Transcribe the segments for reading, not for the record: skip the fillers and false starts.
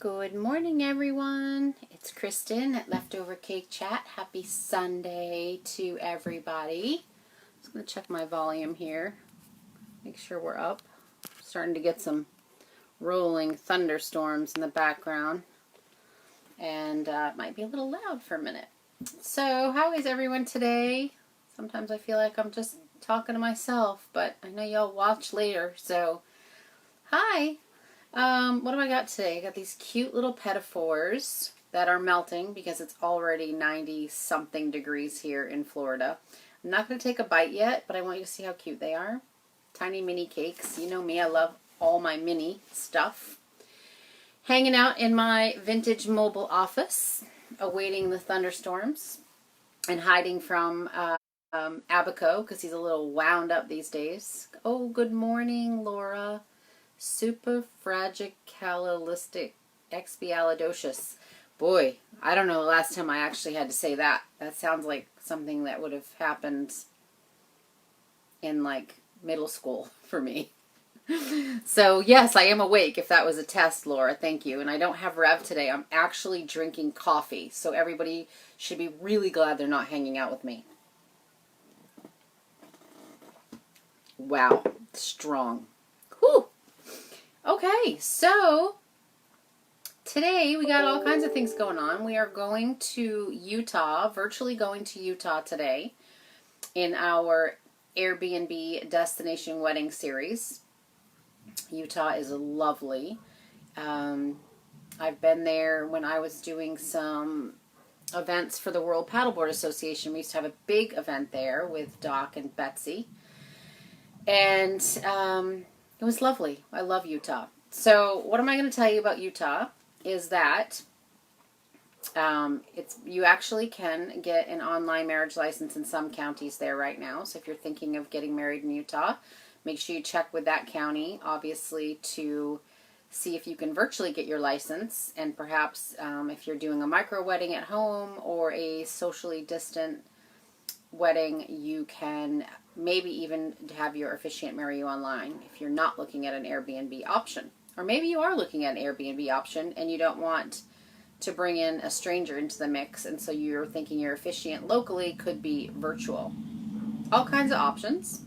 Good morning, everyone. It's Kristin at Leftovercakechat. Happy Sunday to everybody. Just going to check my volume here. Make sure we're up. Starting to get some rolling thunderstorms in the background. And it might be a little loud for a minute. So, how is everyone today? Sometimes I feel like I'm just talking to myself, but I know y'all watch later. So, hi. What do I got today? I got these cute little pedophores that are melting because it's already 90-something degrees here in Florida. I'm not going to take a bite yet, but I want you to see how cute they are. Tiny mini cakes. You know me, I love all my mini stuff. Hanging out in my vintage mobile office, awaiting the thunderstorms, and hiding from Abaco because he's a little wound up these days. Oh, good morning, Laura. Superfragicalisticexpialidocious. Boy, I don't know the last time I actually had to say that. That sounds like something that would have happened in like middle school for me. So yes, I am awake if that was a test, Laura. Thank you. And I don't have Rev today. I'm actually drinking coffee. So everybody should be really glad they're not hanging out with me. Wow. Strong. Whew. Okay, so today we got all kinds of things going on. We are going to Utah, virtually going to Utah today in our Airbnb destination wedding series. Utah is lovely. I've been there when I was doing some events for the World Paddleboard Association. We used to have a big event there with Doc and Betsy. And it was lovely. I love Utah. So what am I going to tell you about Utah is that you actually can get an online marriage license in some counties there right now. So if you're thinking of getting married in Utah, make sure you check with that county, obviously, to see if you can virtually get your license. And perhaps if you're doing a micro wedding at home or a socially distant wedding, you can maybe even have your officiant marry you online if you're not looking at an Airbnb option. Or maybe you are looking at an Airbnb option and you don't want to bring in a stranger into the mix, and so you're thinking your officiant locally could be virtual. All kinds of options.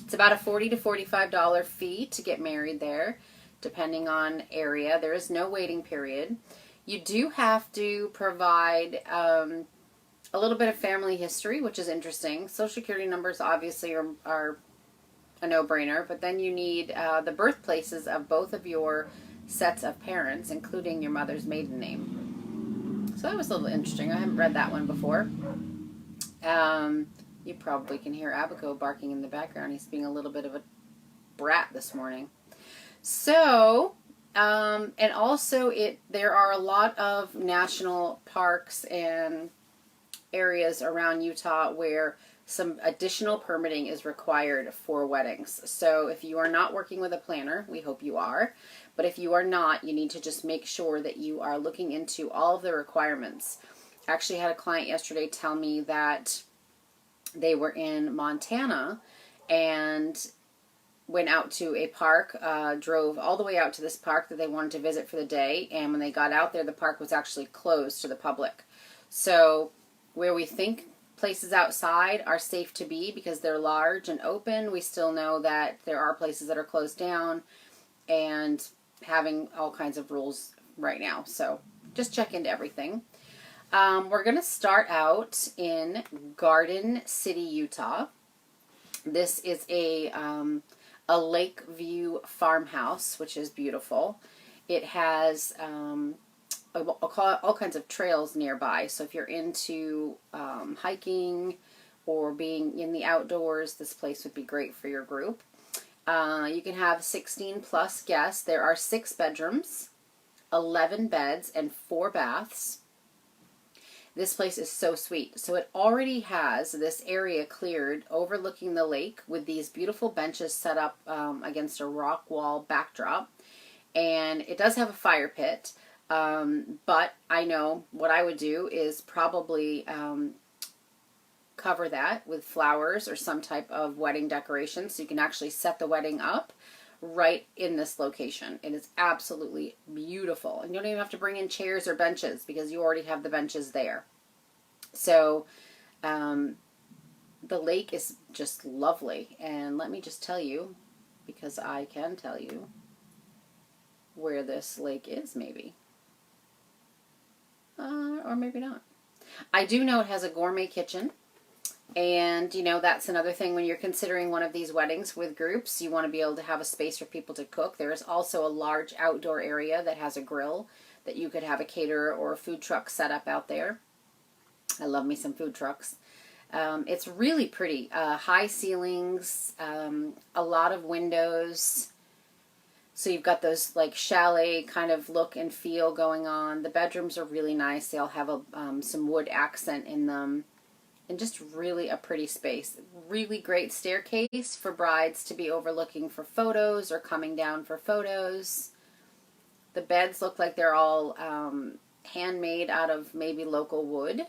It's about a $40 to $45 fee to get married there, depending on area. There is no waiting period. You do have to provide a little bit of family history, which is interesting. Social security numbers obviously are a no-brainer, but then you need the birthplaces of both of your sets of parents, including your mother's maiden name. So that was a little interesting. I haven't read that one before. You probably can hear Abaco barking in the background. He's being a little bit of a brat this morning. So, and also there are a lot of national parks and areas around Utah where some additional permitting is required for weddings. So if you are not working with a planner, we hope you are, but if you are not, you need to just make sure that you are looking into all of the requirements. I actually had a client yesterday tell me that they were in Montana and went out to a park, drove all the way out to this park that they wanted to visit for the day, and when they got out there, the park was actually closed to the public. So where we think places outside are safe to be because they're large and open, we still know that there are places that are closed down and having all kinds of rules right now. So just check into everything. We're going to start out in Garden City, Utah. This is a lake view farmhouse, which is beautiful. It has all kinds of trails nearby. So if you're into hiking or being in the outdoors, this place would be great for your group. You can have 16 plus guests. There are 6 bedrooms, 11 beds, and 4 baths. This place is so sweet. So it already has this area cleared overlooking the lake with these beautiful benches set up against a rock wall backdrop. And it does have a fire pit. But I know what I would do is probably cover that with flowers or some type of wedding decoration so you can actually set the wedding up right in this location. It is absolutely beautiful. And you don't even have to bring in chairs or benches because you already have the benches there. So the lake is just lovely. And let me just tell you, because I can tell you where this lake is, maybe. Or maybe not. I do know it has a gourmet kitchen. And, you know, that's another thing when you're considering one of these weddings with groups. You want to be able to have a space for people to cook. There is also a large outdoor area that has a grill that you could have a caterer or a food truck set up out there. I love me some food trucks. It's really pretty. High ceilings, a lot of windows. So you've got those like chalet kind of look and feel going on. The bedrooms are really nice. They all have some wood accent in them. And just really a pretty space. Really great staircase for brides to be overlooking for photos or coming down for photos. The beds look like they're all handmade out of maybe local wood,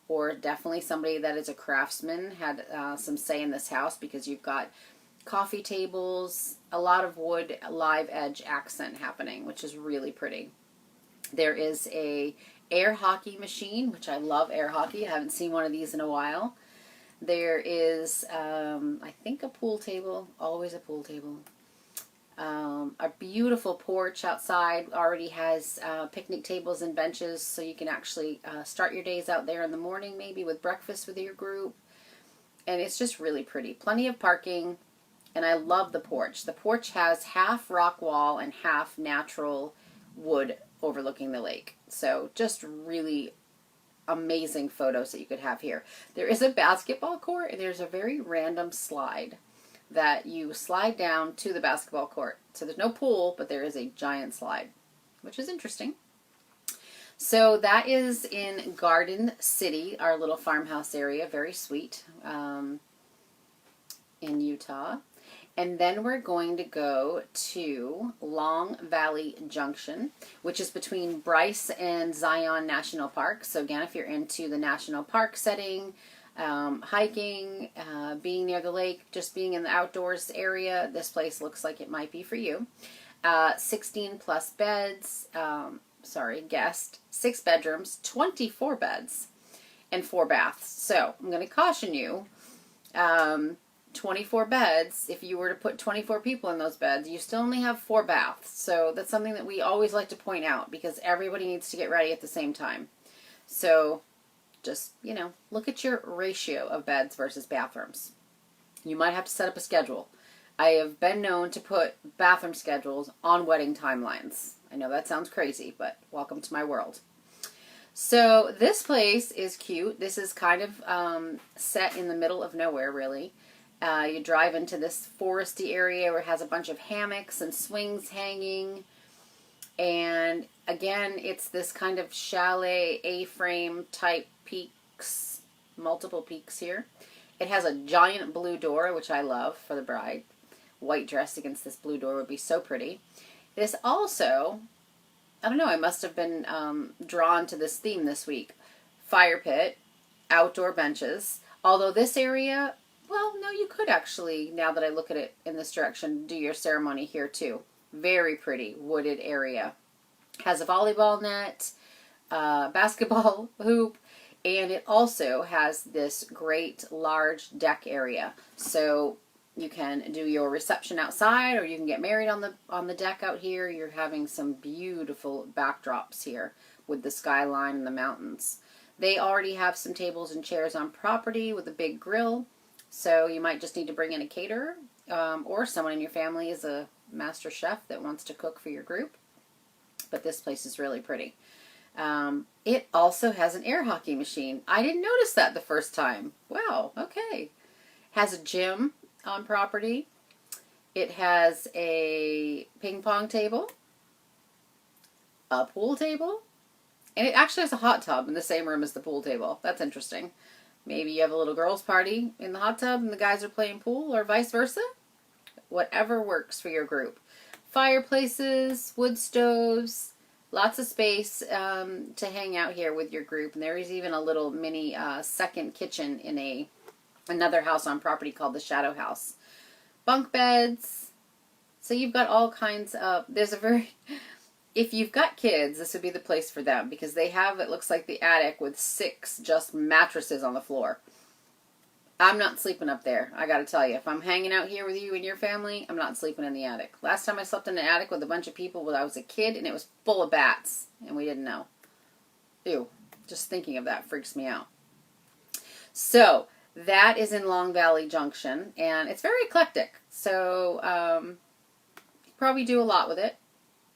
or definitely somebody that is a craftsman had some say in this house, because you've got coffee tables, a lot of wood live edge accent happening, which is really pretty. There is a air hockey machine, which I love air hockey. I haven't seen one of these in a while. There is, I think, a pool table. Always a pool table. A beautiful porch outside. Already has picnic tables and benches, so you can actually start your days out there in the morning, maybe with breakfast with your group. And it's just really pretty. Plenty of parking. And I love the porch. The porch has half rock wall and half natural wood overlooking the lake. So just really amazing photos that you could have here. There is a basketball court, and there's a very random slide that you slide down to the basketball court. So there's no pool, but there is a giant slide, which is interesting. So that is in Garden City, our little farmhouse area. Very sweet, in Utah. And then we're going to go to Long Valley Junction, which is between Bryce and Zion National Park. So again, if you're into the national park setting, hiking, being near the lake, just being in the outdoors area, this place looks like it might be for you. 16 plus beds, guest, 6 bedrooms, 24 beds, and 4 baths. So I'm going to caution you, 24 beds, if you were to put 24 people in those beds, you still only have 4 baths. So that's something that we always like to point out, because everybody needs to get ready at the same time. So just, you know, look at your ratio of beds versus bathrooms. You might have to set up a schedule. I have been known to put bathroom schedules on wedding timelines. I know that sounds crazy, but welcome to my world. So this place is cute. This is kind of set in the middle of nowhere, really. You drive into this foresty area where it has a bunch of hammocks and swings hanging. And again, it's this kind of chalet A-frame type peaks, multiple peaks here. It has a giant blue door, which I love for the bride. White dress against this blue door would be so pretty. This also, I don't know, I must have been drawn to this theme this week. Fire pit, outdoor benches. Although this area, well, no, you could actually, now that I look at it in this direction, do your ceremony here too. Very pretty wooded area. Has a volleyball net, basketball hoop, and it also has this great large deck area. So you can do your reception outside, or you can get married on the deck out here. You're having some beautiful backdrops here with the skyline and the mountains. They already have some tables and chairs on property with a big grill. So you might just need to bring in a caterer, or someone in your family is a master chef that wants to cook for your group. But this place is really pretty. It also has an air hockey machine. I didn't notice that the first time. Wow, okay. Has a gym on property. It has a ping pong table, a pool table, and it actually has a hot tub in the same room as the pool table. That's interesting. Maybe you have a little girls' party in the hot tub and the guys are playing pool, or vice versa. Whatever works for your group. Fireplaces, wood stoves, lots of space to hang out here with your group. And there is even a little mini second kitchen in another house on property called the Shadow House. Bunk beds, So you've got all kinds of, if you've got kids, this would be the place for them because they have, it looks like the attic with 6 just mattresses on the floor. I'm not sleeping up there. I got to tell you, if I'm hanging out here with you and your family, I'm not sleeping in the attic. Last time I slept in an attic with a bunch of people when I was a kid, and it was full of bats, and we didn't know. Ew. Just thinking of that freaks me out. So, that is in Long Valley Junction, and it's very eclectic. So, you probably do a lot with it.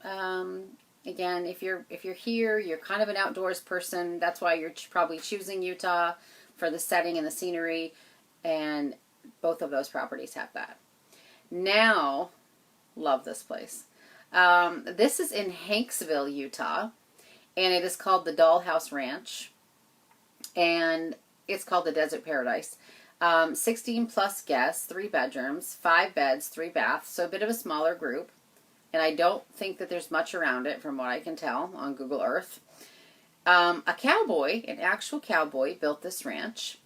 Again, if you're here, you're kind of an outdoors person. That's why you're probably choosing Utah for the setting and the scenery. And both of those properties have that. Now, love this place. This is in Hanksville, Utah, and it is called the Dollhouse Ranch, and it's called the Desert Paradise. 16 plus guests, 3 bedrooms, 5 beds, 3 baths, so a bit of a smaller group, and I don't think that there's much around it from what I can tell on Google Earth. An actual cowboy, built this ranch.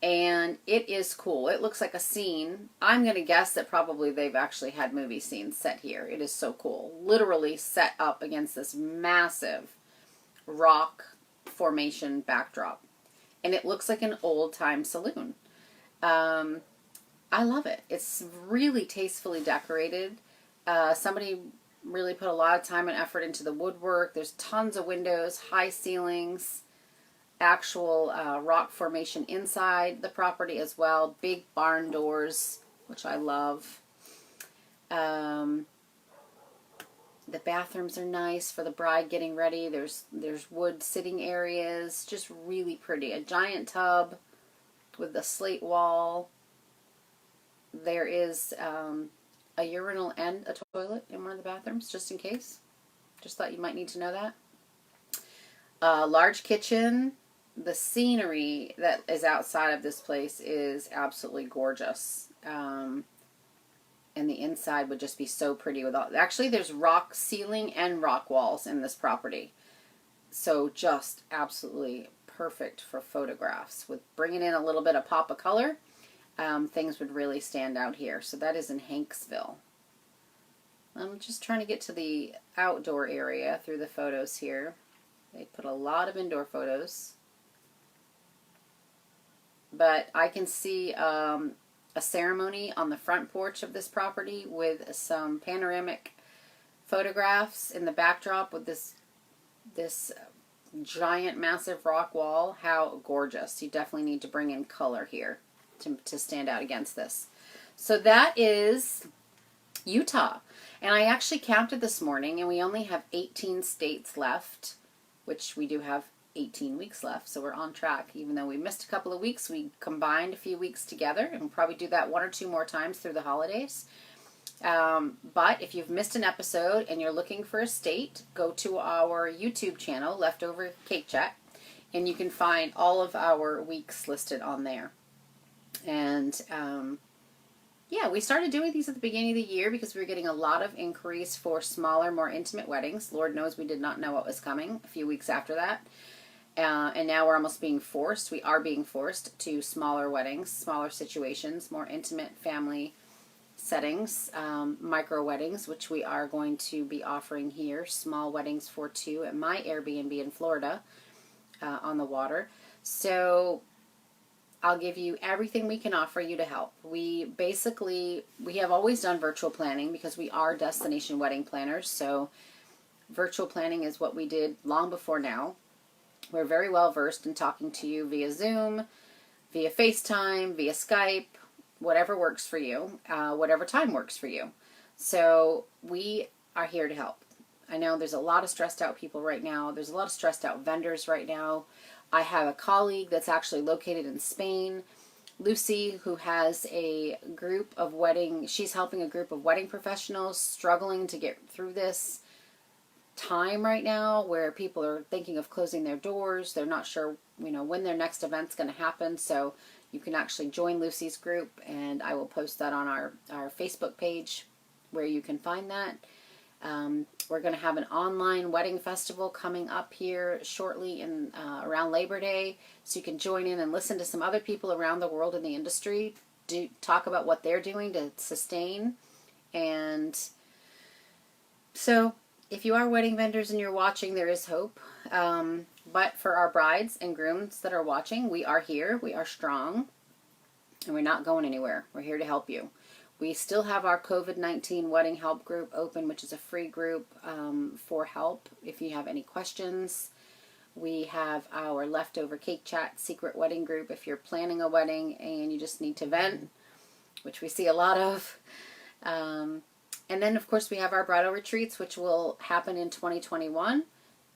And it is cool. It looks like a scene. I'm going to guess that probably they've actually had movie scenes set here. It is so cool. Literally set up against this massive rock formation backdrop. And it looks like an old-time saloon. I love it. It's really tastefully decorated. Somebody really put a lot of time and effort into the woodwork. There's tons of windows, high ceilings, actual rock formation inside the property as well. Big barn doors, which I love. The bathrooms are nice for the bride getting ready. There's wood sitting areas, just really pretty. A giant tub with the slate wall. There is a urinal and a toilet in one of the bathrooms, just in case. Just thought you might need to know that. Large kitchen. The scenery that is outside of this place is absolutely gorgeous. And the inside would just be so pretty with all. Actually, there's rock ceiling and rock walls in this property. So just absolutely perfect for photographs. With bringing in a little bit of pop of color, things would really stand out here. So that is in Hanksville. I'm just trying to get to the outdoor area through the photos here. They put a lot of indoor photos. But I can see a ceremony on the front porch of this property with some panoramic photographs in the backdrop with this giant, massive rock wall. How gorgeous. You definitely need to bring in color here to stand out against this. So that is Utah. And I actually counted this morning, and we only have 18 states left, which we do have 18 weeks left, so we're on track. Even though we missed a couple of weeks, we combined a few weeks together, and we'll probably do that 1 or 2 more times through the holidays. But if you've missed an episode and you're looking for a state, go to our YouTube channel, Leftovercakechat, and you can find all of our weeks listed on there. And yeah, we started doing these at the beginning of the year because we were getting a lot of inquiries for smaller, more intimate weddings. Lord knows we did not know what was coming a few weeks after that. And now we're almost being forced. We are being forced to smaller weddings, smaller situations, more intimate family settings, micro weddings, which we are going to be offering here. Small weddings for 2 at my Airbnb in Florida on the water. So I'll give you everything we can offer you to help. We have always done virtual planning because we are destination wedding planners. So virtual planning is what we did long before now. We're very well versed in talking to you via Zoom, via FaceTime, via Skype, whatever works for you, whatever time works for you. So we are here to help. I know there's a lot of stressed out people right now. There's a lot of stressed out vendors right now. I have a colleague that's actually located in Spain, Lucy, who has a group of she's helping a group of wedding professionals struggling to get through this time right now where people are thinking of closing their doors. They're not sure, when their next event's going to happen. So you can actually join Lucy's group, and I will post that on our Facebook page where you can find that. We're going to have an online wedding festival coming up here shortly in around Labor Day, so you can join in and listen to some other people around the world in the industry talk about what they're doing to sustain and So if you are wedding vendors and you're watching, there is hope. But for our brides and grooms that are watching, we are here. We are strong. And we're not going anywhere. We're here to help you. We still have our COVID-19 wedding help group open, which is a free group for help if you have any questions. We have our Leftover Cake Chat secret wedding group if you're planning a wedding and you just need to vent, which we see a lot of. And then, of course, we have our bridal retreats, which will happen in 2021.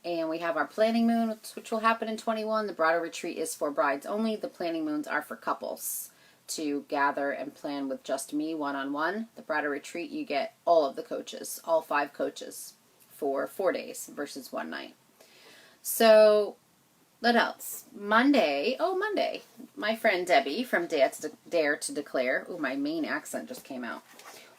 And we have our planning moon, which will happen in 21. The bridal retreat is for brides only. The planning moons are for couples to gather and plan with just me one-on-one. The bridal retreat, you get all of the coaches, all 5 coaches for 4 days versus 1 night. So, what else? Monday, my friend Debbie from Dare to Declare. Ooh, my Maine accent just came out.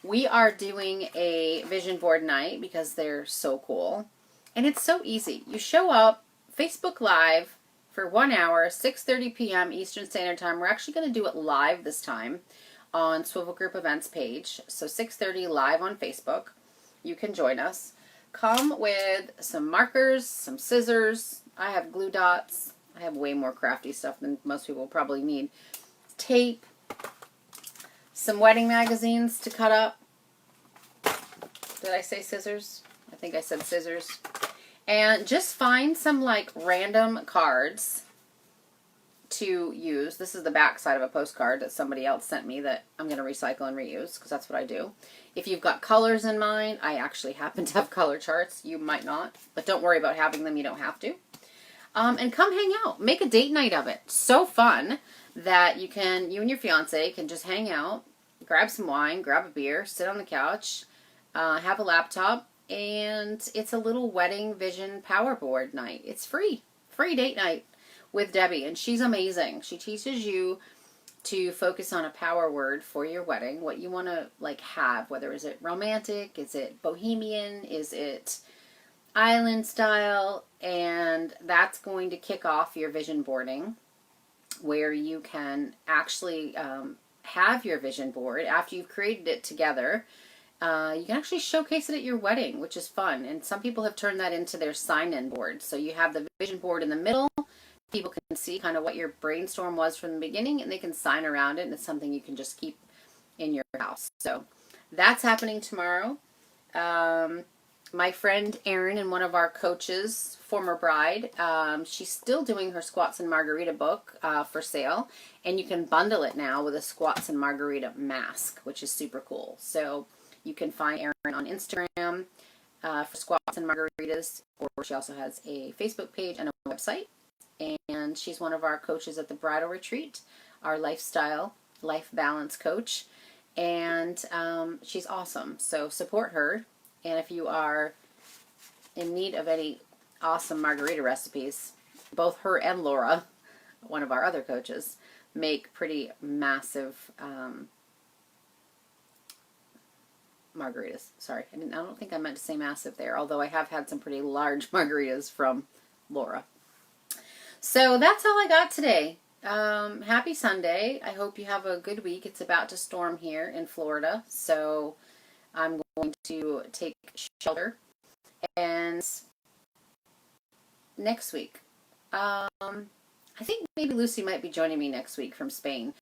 We are doing a vision board night because they're so cool. And it's so easy. You show up, Facebook Live for 1 hour, 6:30 p.m. Eastern Standard Time. We're actually going to do it live this time on Swivel Group Events page. So 6:30 live on Facebook. You can join us. Come with some markers, some scissors. I have glue dots. I have way more crafty stuff than most people probably need. Tape. Some wedding magazines to cut up. Did I say scissors? I think I said scissors. And just find some like random cards to use. This is the back side of a postcard that somebody else sent me that I'm going to recycle and reuse because that's what I do. If you've got colors in mind, I actually happen to have color charts. You might not, but don't worry about having them. You don't have to. And come hang out. Make a date night of it. So fun that you and your fiance can just hang out, grab some wine, grab a beer, sit on the couch, have a laptop, and it's a little wedding vision power board night. It's free date night with Debbie, and she's amazing. She teaches you to focus on a power word for your wedding, what you want to like have, whether is it romantic, is it bohemian, is it island style, and that's going to kick off your vision boarding where you can actually have your vision board after you've created it together. You can actually showcase it at your wedding, which is fun. And some people have turned that into their sign-in board. So you have the vision board in the middle. People can see kind of what your brainstorm was from the beginning, and they can sign around it. And it's something you can just keep in your house. So that's happening tomorrow. My friend Erin and one of our coaches, former bride, she's still doing her Squats and Margarita book for sale. And you can bundle it now with a Squats and Margarita mask, which is super cool. So you can find Erin on Instagram for Squats and Margaritas, or she also has a Facebook page and a website. And she's one of our coaches at the bridal retreat, our lifestyle, life balance coach. And she's awesome. So support her. And if you are in need of any awesome margarita recipes, both her and Laura, one of our other coaches, make pretty massive margaritas. Sorry, I don't think I meant to say massive there, although I have had some pretty large margaritas from Laura. So that's all I got today. Happy Sunday. I hope you have a good week. It's about to storm here in Florida, so I'm going to take shelter. And next week, I think maybe Lucy might be joining me next week from Spain.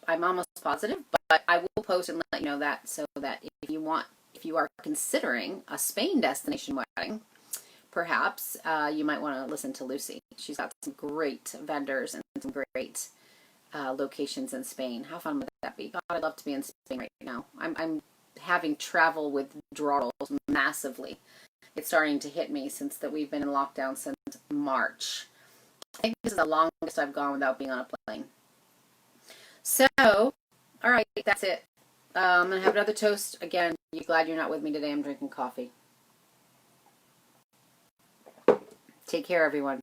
I'm almost positive, but I will post and let you know that, so that if you are considering a Spain destination wedding, perhaps you might want to listen to Lucy. She's got some great vendors and some great locations in Spain. How fun would that be? God, I'd love to be in Spain right now. I'm having travel withdrawals massively. It's starting to hit me since that we've been in lockdown since March. I think this is the longest I've gone without being on a plane. So, all right, that's it. I'm going to have another toast. Again, you're glad you're not with me today. I'm drinking coffee. Take care, everyone.